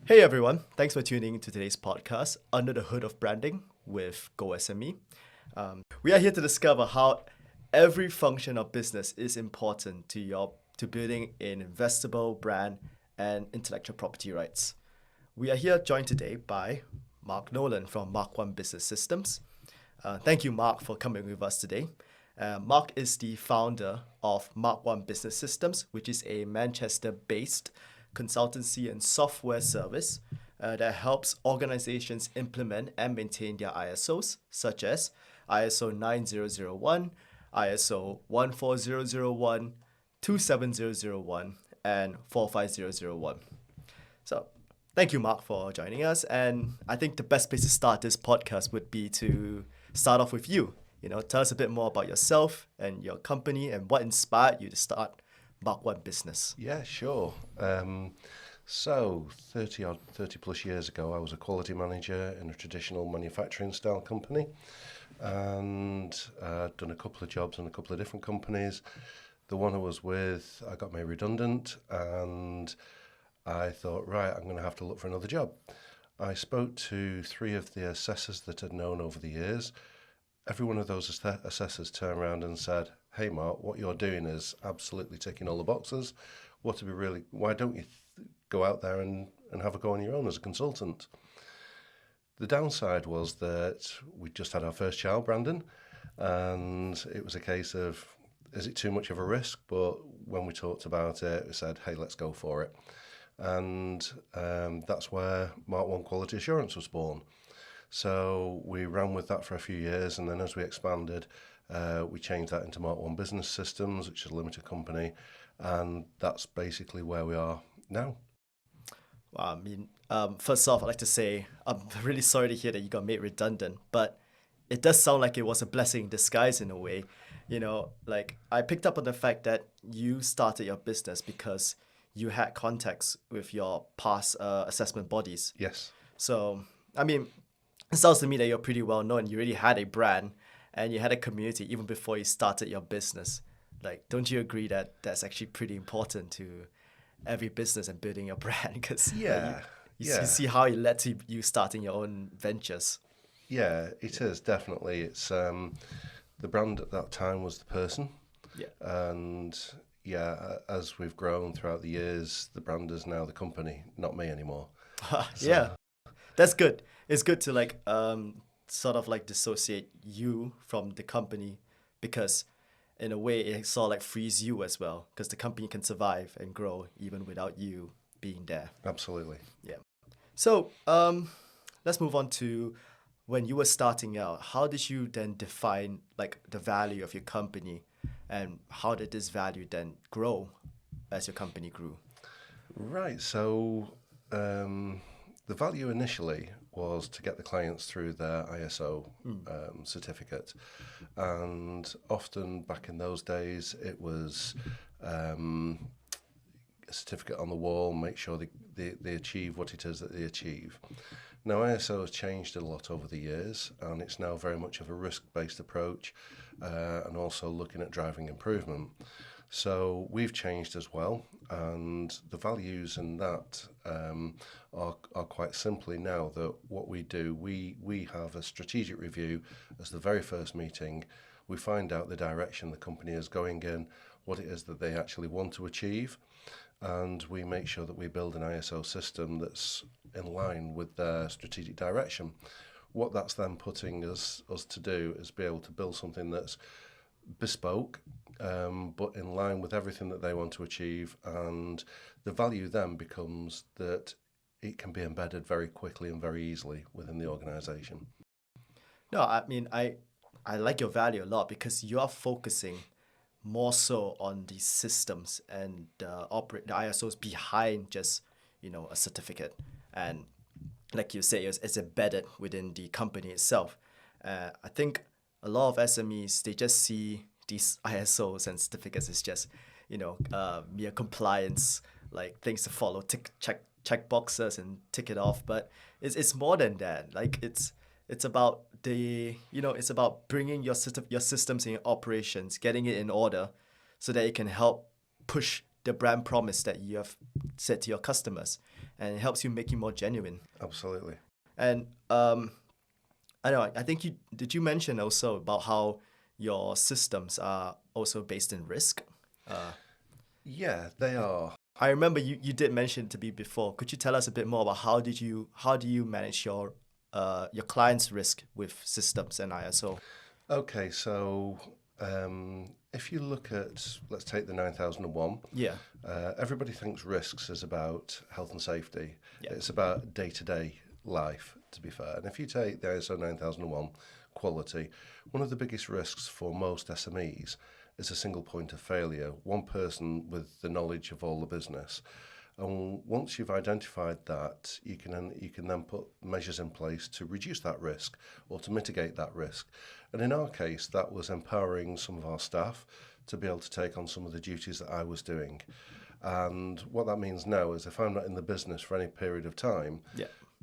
Hey everyone, thanks for tuning into today's podcast, Under the Hood of Branding with GoSME. We are here to discover how every function of business is important to building an investable brand and intellectual property rights. We are here joined today by Nolan from Mark1 Business Systems. Thank you, Mark, for coming with us today. Mark is the founder of Mark1 Business Systems, which is a Manchester-based consultancy and software service that helps organizations implement and maintain their ISOs, such as ISO 9001, ISO 14001, 27001, and 45001. So thank you, Mark, for joining us. And I think the best place to start this podcast would be to start off with you. Tell us a bit more about yourself and your company and what inspired you to start Mark1 Business. Yeah, sure. So 30 plus years ago, I was a quality manager in a traditional manufacturing style company, and I'd done a couple of jobs in a couple of different companies. The one I was with, I got made redundant, and I thought, right, I'm going to have to look for another job. I spoke to 3 of the assessors that I'd known over the years. Every one of those assessors turned around and said, hey Mark, what you're doing is absolutely ticking all the boxes. Why don't you go out there and have a go on your own as a consultant? The downside was that we just had our first child, Brandon, and it was a case of, is it too much of a risk? But when we talked about it, we said, hey, let's go for it. And that's where Mark1 Quality Assurance was born. So we ran with that for a few years, and then as we expanded, we changed that into Mark1 Business Systems, which is a limited company, and that's basically where we are now. Wow, first off, I'd like to say I'm really sorry to hear that you got made redundant, but it does sound like it was a blessing in disguise in a way. I picked up on the fact that you started your business because you had contacts with your past assessment bodies. Yes. So, it sounds to me that you're pretty well known. You already had a brand and you had a community even before you started your business. Don't you agree that that's actually pretty important to every business and building your brand? Because you see how it led to you starting your own ventures. Yeah, it is, definitely. It's the brand at that time was the person. Yeah. And as we've grown throughout the years, the brand is now the company, not me anymore. Yeah, that's good. It's good to dissociate you from the company, because in a way it sort of frees you as well, because the company can survive and grow even without you being there. Absolutely. Yeah. So let's move on to when you were starting out. How did you then define the value of your company, and how did this value then grow as your company grew? Right. So the value initially was to get the clients through their ISO certificate. And often back in those days, it was a certificate on the wall, make sure they achieve what it is that they achieve. Now, ISO has changed a lot over the years, and it's now very much of a risk-based approach and also looking at driving improvement. So we've changed as well, and the values in that are quite simply now that what we do, we have a strategic review as the very first meeting. We find out the direction the company is going in, what it is that they actually want to achieve, and we make sure that we build an ISO system that's in line with their strategic direction. What that's then putting us to do is be able to build something that's bespoke, but in line with everything that they want to achieve, and the value then becomes that it can be embedded very quickly and very easily within the organization. No, I like your value a lot, because you are focusing more so on the systems and the ISOs behind just a certificate, and like you say, it's embedded within the company itself. I think a lot of SMEs, they just see these ISOs and certificates as just mere compliance, things to follow, check boxes and tick it off. But it's more than that. It's about it's about bringing your systems in operations, getting it in order, so that it can help push the brand promise that you have said to your customers, and it helps you make you more genuine. Absolutely. And I know, I think you mention also about how your systems are also based in risk. Yeah, they are. I remember you did mention to me before. Could you tell us a bit more about how do you manage your clients' risk with systems and ISO? Okay, so if you look at, let's take the 9001. Yeah. Everybody thinks risks is about health and safety. Yeah. It's about day-to-day life, to be fair. And if you take the ISO 9001 quality, one of the biggest risks for most SMEs is a single point of failure, one person with the knowledge of all the business. And once you've identified that, you can then put measures in place to reduce that risk or to mitigate that risk. And in our case, that was empowering some of our staff to be able to take on some of the duties that I was doing. And what that means now is if I'm not in the business for any period of time,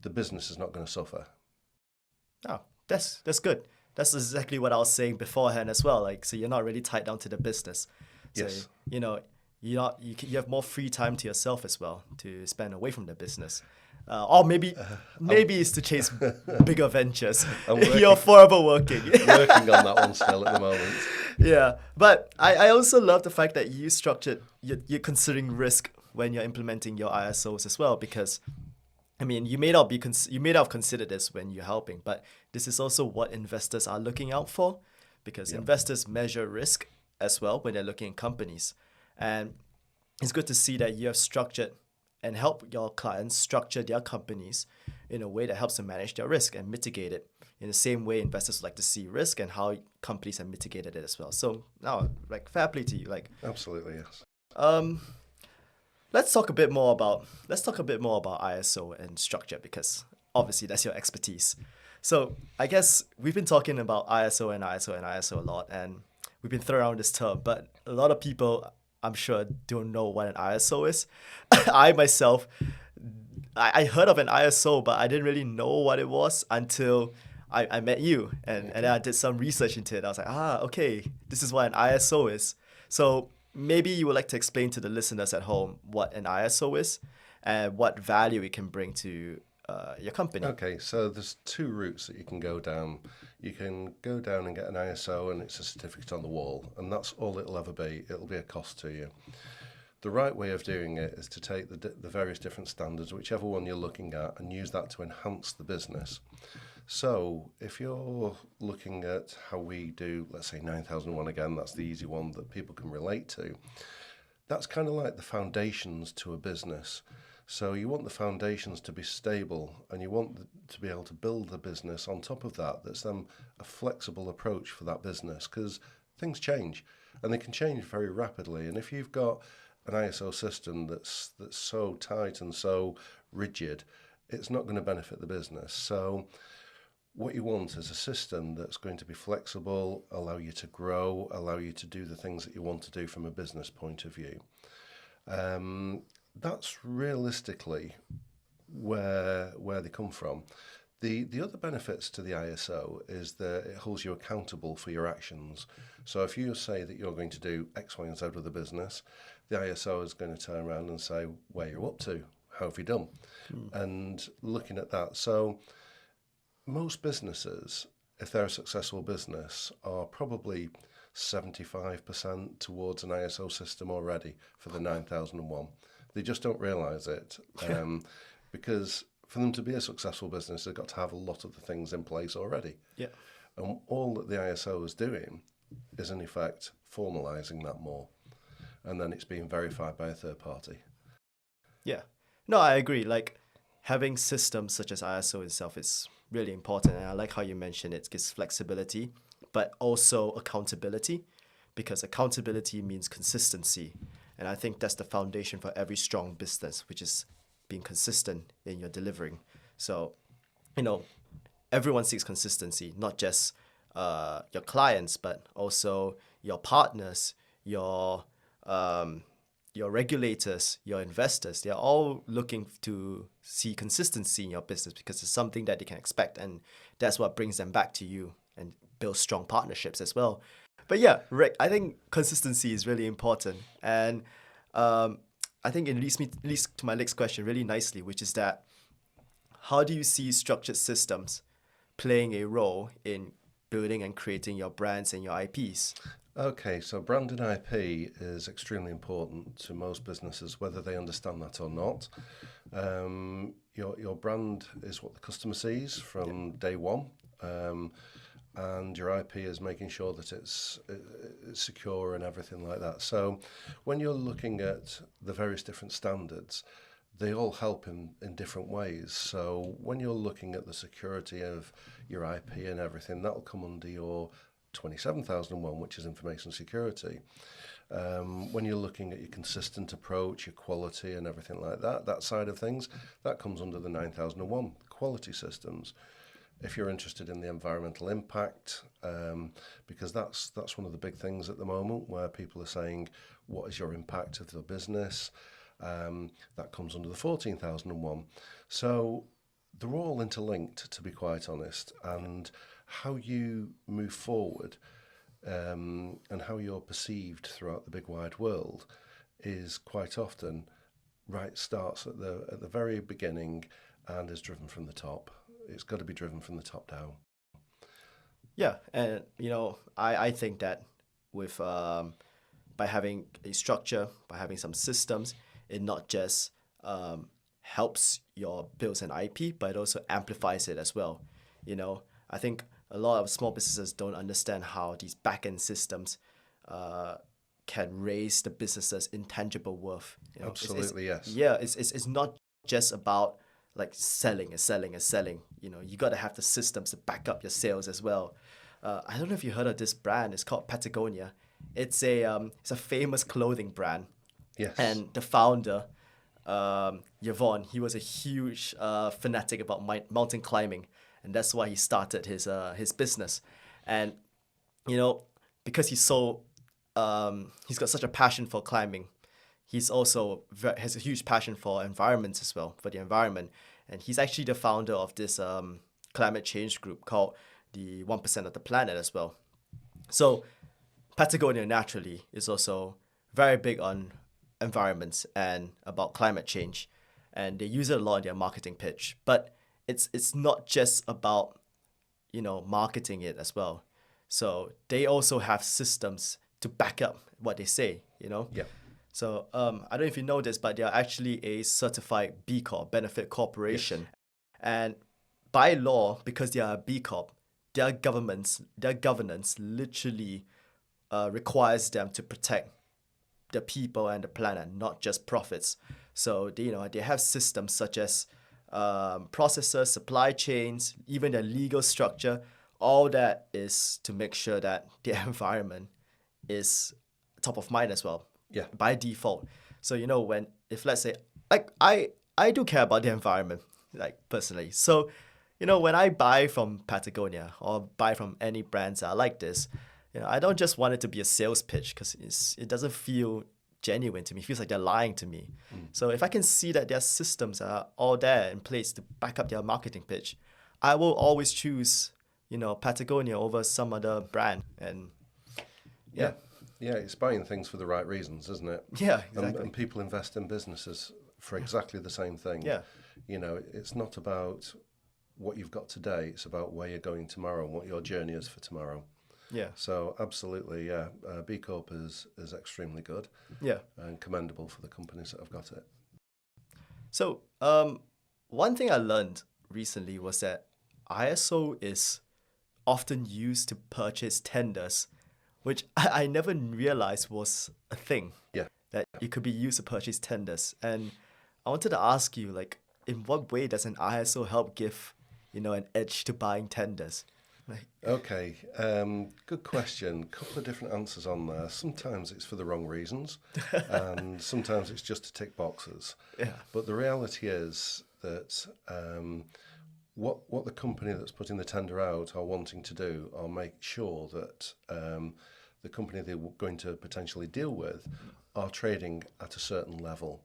the business is not going to suffer. Oh, that's good. That's exactly what I was saying beforehand as well. Like, so you're not really tied down to the business. So, Yes. you have more free time to yourself as well to spend away from the business. Or maybe it's to chase bigger ventures. You're forever working. Working on that one still at the moment. Yeah, but I also love the fact that you're considering risk when you're implementing your ISOs as well, because I mean, you may not have considered this when you're helping, but this is also what investors are looking out for, because investors measure risk as well when they're looking at companies. And it's good to see that you have structured and help your clients structure their companies in a way that helps them manage their risk and mitigate it in the same way investors like to see risk and how companies have mitigated it as well. So now, like, fair play to you. Like, absolutely, yes. Let's talk a bit more about ISO and structure, because obviously that's your expertise. So I guess we've been talking about ISO and ISO and ISO a lot, and we've been throwing around this term, but a lot of people, I'm sure, don't know what an ISO is. I myself, I heard of an ISO, but I didn't really know what it was until I met you, and then I did some research into it. I was like, okay, this is what an ISO is. So maybe you would like to explain to the listeners at home what an ISO is and what value it can bring to your company. Okay, so there's two routes that you can go down. You can go down and get an ISO and it's a certificate on the wall, and that's all it'll ever be. It'll be a cost to you. The right way of doing it is to take the various different standards, whichever one you're looking at, and use that to enhance the business. So if you're looking at how we do, let's say 9001 again, that's the easy one that people can relate to. That's kind of like the foundations to a business. So you want the foundations to be stable, and you want to be able to build the business on top of that. That's then a flexible approach for that business, because things change, and they can change very rapidly. And if you've got an ISO system that's so tight and so rigid, it's not going to benefit the business. So what you want is a system that's going to be flexible, allow you to grow, allow you to do the things that you want to do from a business point of view. That's realistically where they come from. The other benefits to the ISO is that it holds you accountable for your actions. So if you say that you're going to do X, Y, and Z with the business, the ISO is going to turn around and say where you're up to, how have you done, and looking at that. So most businesses, if they're a successful business, are probably 75% towards an ISO system already for the 9001. They just don't realise it, because for them to be a successful business, they've got to have a lot of the things in place already. Yeah. And all that the ISO is doing is, in effect, formalising that more. And then it's being verified by a third party. Yeah. No, I agree. Like, having systems such as ISO itself is really important. And I like how you mentioned it gives flexibility, but also accountability, because accountability means consistency. And I think that's the foundation for every strong business, which is being consistent in your delivering. So, everyone seeks consistency, not just your clients, but also your partners, your regulators, your investors. They're all looking to see consistency in your business because it's something that they can expect, and that's what brings them back to you and builds strong partnerships as well. But yeah, Rick, I think consistency is really important. And um, I think it leads to my next question really nicely, which is that how do you see structured systems playing a role in building and creating your brands and your IPs? Okay, so brand and IP is extremely important to most businesses, whether they understand that or not. Your brand is what the customer sees from day one, and your IP is making sure that it's secure and everything like that. So when you're looking at the various different standards, they all help in different ways. So when you're looking at the security of your IP and everything, that'll come under your 27001, which is information security. When you're looking at your consistent approach, your quality and everything like that, that side of things, that comes under the 9001, quality systems. If you're interested in the environmental impact, because that's one of the big things at the moment where people are saying, what is your impact of the business? That comes under the 14001. So they're all interlinked, to be quite honest, and how you move forward and how you're perceived throughout the big wide world is quite often starts at the very beginning and is driven from the top. It's got to be driven from the top down. Yeah, and I think that with by having a structure, by having some systems, it not just helps your builds and IP, but it also amplifies it as well. I think a lot of small businesses don't understand how these backend systems can raise the business's intangible worth. Absolutely, yes. Yeah, it's not just about like selling and selling and selling. You got to have the systems to back up your sales as well. I don't know if you heard of this brand. It's called Patagonia. It's a famous clothing brand. Yes. And the founder, Yvonne, he was a huge fanatic about mountain climbing, and that's why he started his business. And because he's got such a passion for climbing, he's also has a huge passion for environments as well, for the environment. And he's actually the founder of this climate change group called the 1% of the Planet as well. So Patagonia naturally is also very big on environments and about climate change, and they use it a lot in their marketing pitch. But it's not just about marketing it as well. So they also have systems to back up what they say. Yeah. So I don't know if you know this, but they are actually a certified B Corp, benefit corporation. Yes. And by law, because they are a B Corp, their governance literally requires them to protect the people and the planet, not just profits. So they have systems such as processes, supply chains, even their legal structure. All that is to make sure that the environment is top of mind as well. Yeah. By default. So if let's say I do care about the environment, like personally. So when I buy from Patagonia or buy from any brands that are like this, I don't just want it to be a sales pitch, because it doesn't feel genuine to me. It feels like they're lying to me. So if I can see that their systems are all there in place to back up their marketing pitch, I will always choose Patagonia over some other brand. And yeah, it's buying things for the right reasons, isn't it? Yeah, exactly. And people invest in businesses for exactly the same thing. Yeah. It's not about what you've got today, it's about where you're going tomorrow and what your journey is for tomorrow. Yeah. So absolutely, yeah. B Corp is extremely good. Yeah. And commendable for the companies that have got it. So one thing I learned recently was that ISO is often used to purchase tenders, which I never realized was a thing. Yeah. That it could be used to purchase tenders. And I wanted to ask you, like, in what way does an ISO help give, an edge to buying tenders? Okay, good question. Couple of different answers on there. Sometimes it's for the wrong reasons, and sometimes it's just to tick boxes. Yeah. But the reality is that what the company that's putting the tender out are wanting to do are make sure that the company they're going to potentially deal with are trading at a certain level.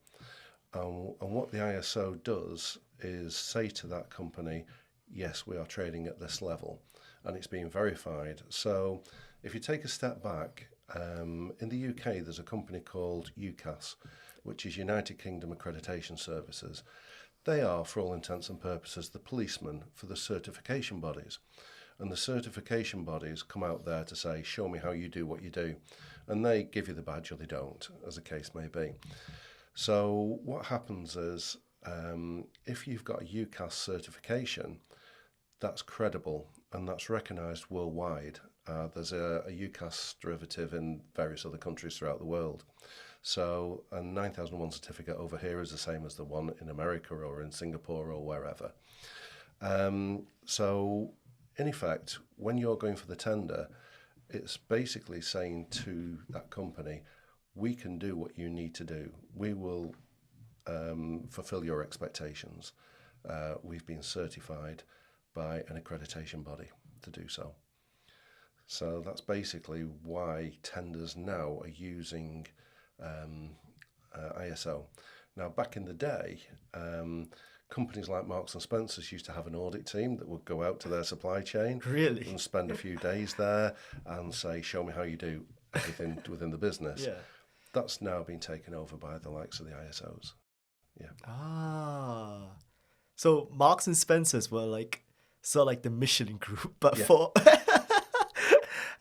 And what the ISO does is say to that company, yes, we are trading at this level, and it's being verified. So if you take a step back In the UK, there's a company called UCAS, which is United Kingdom Accreditation Services. They are, for all intents and purposes, the policeman for the certification bodies. And the certification bodies come out there to say, show me how you do what you do. And they give you the badge or they don't, as the case may be. So what happens is, if you've got a UCAS certification, that's credible and that's recognised worldwide. There's a UCAS derivative in various other countries throughout the world. So a 9001 certificate over here is the same as the one in America or in Singapore or wherever. So in effect, when you're going for the tender, it's basically saying to that company, we can do what you need to do. We will fulfill your expectations. We've been certified by an accreditation body to do so. So that's basically why tenders now are using ISO. Now, back in the day, companies like Marks and Spencer's used to have an audit team that would go out to their supply chain Really? and spend a few days there and say, show me how you do everything within the business. Yeah. That's now been taken over by the likes of the ISOs. Yeah. Ah. So Marks and Spencer's were like sort of like the Michelin group, but Yeah. for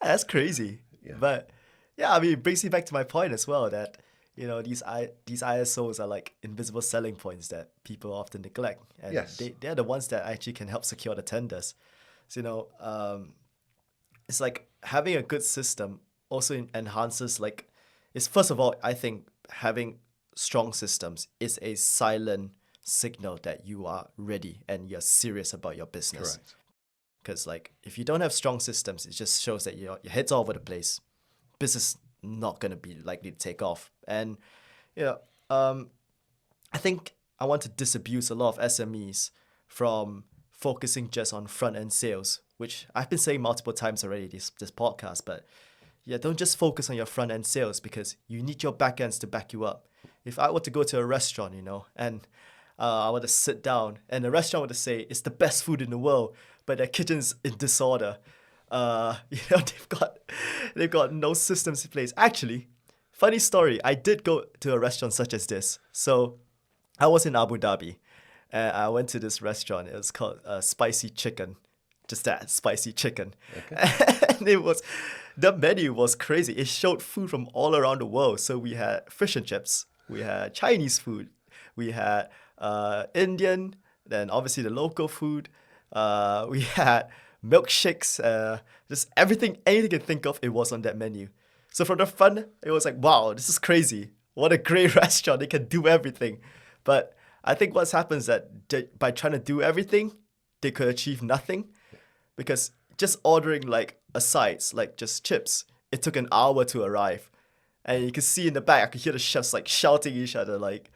that's crazy. Yeah. But yeah, I mean, it brings me back to my point as well that these ISOs are like invisible selling points that people often neglect, and Yes. they're the ones that actually can help secure the tenders. So it's like having a good system also enhances like it's first of all, I think having strong systems is a silent signal that you are ready and you're serious about your business. Correct. Because like if you don't have strong systems, it just shows that your head's all over the place. Business not gonna be likely to take off. And I think I want to disabuse a lot of SMEs from focusing just on front end sales, which I've been saying multiple times already this podcast. But yeah, don't just focus on your front end sales because you need your back ends to back you up. If I were to go to a restaurant, and I were to sit down and the restaurant were to say it's the best food in the world, but their kitchen's in disorder, they've got no systems in place. Actually, funny story, I did go to a restaurant such as this. So I was in Abu Dhabi and I went to this restaurant. It was called Spicy Chicken. Just that, spicy chicken. Okay. And the menu was crazy. It showed food from all around the world. So we had fish and chips, we had Chinese food, we had Indian, then obviously the local food. We had milkshakes, just everything, anything you can think of, it was on that menu. So from the front, it was like, wow, this is crazy. What a great restaurant. They can do everything. But I think what's happened is that by trying to do everything, they could achieve nothing. Because just ordering like a sides, like just chips, it took an hour to arrive. And you could see in the back, I could hear the chefs like shouting at each other, like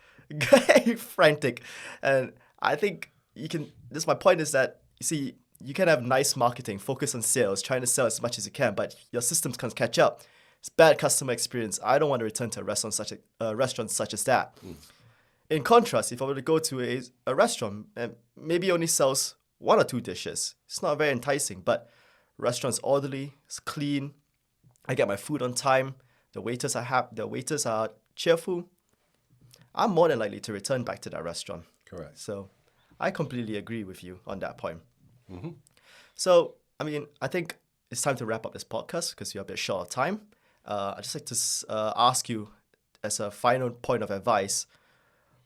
frantic. And I think my point is that, you see, you can have nice marketing, focus on sales, trying to sell as much as you can, but your systems can't catch up. It's bad customer experience. I don't want to return to a restaurant such as that. In contrast, if I were to go to a restaurant and maybe only sells one or two dishes, it's not very enticing, but restaurant's orderly, it's clean, I get my food on time, the waiters are cheerful, I'm more than likely to return back to that restaurant. Correct. So I completely agree with you on that point. Mm-hmm. So, I mean, I think it's time to wrap up this podcast because we're a bit short of time. I'd just like to ask you, as a final point of advice,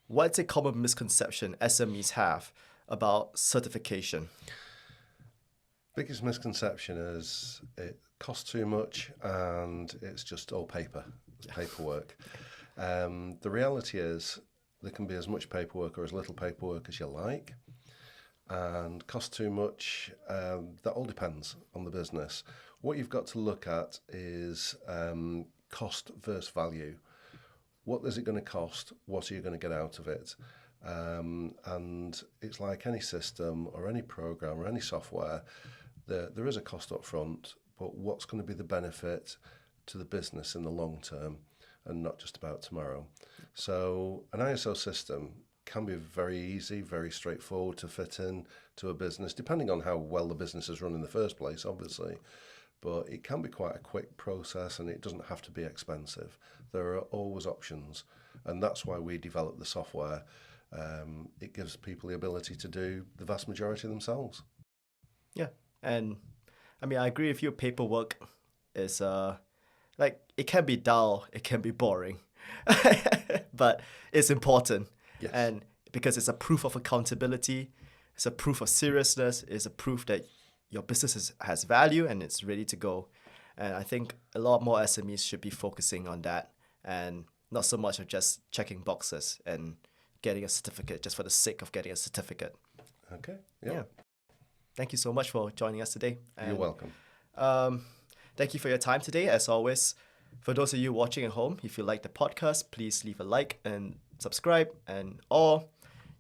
what's a common misconception SMEs have about certification? Biggest misconception is it costs too much and it's just all paperwork. The reality is there can be as much paperwork or as little paperwork as you like, and cost too much, that all depends on the business. What you've got to look at is cost versus value. What is it going to cost? What are you going to get out of it? And it's like any system or any program or any software, there is a cost up front, but what's going to be the benefit to the business in the long term and not just about tomorrow? So an ISO system can be very easy, very straightforward to fit in to a business, depending on how well the business is run in the first place, obviously. but it can be quite a quick process and it doesn't have to be expensive. There are always options, and that's why we develop the software. It gives people the ability to do the vast majority themselves. Yeah, and I mean, I agree with you. Paperwork is like it can be dull, it can be boring, but it's important. Yes. And because it's a proof of accountability, it's a proof of seriousness, it's a proof that your business has value and it's ready to go. And I think a lot more SMEs should be focusing on that and not so much of just checking boxes and getting a certificate just for the sake of getting a certificate. Okay. Yeah. Thank you so much for joining us today. You're welcome. Thank you for your time today. As always, for those of you watching at home, if you like the podcast, please leave a like and subscribe, or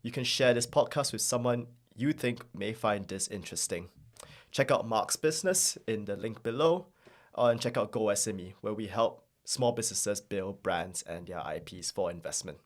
you can share this podcast with someone you think may find this interesting. Check out Mark's business in the link below, and check out GoSME, where we help small businesses build brands and their IPs for investment.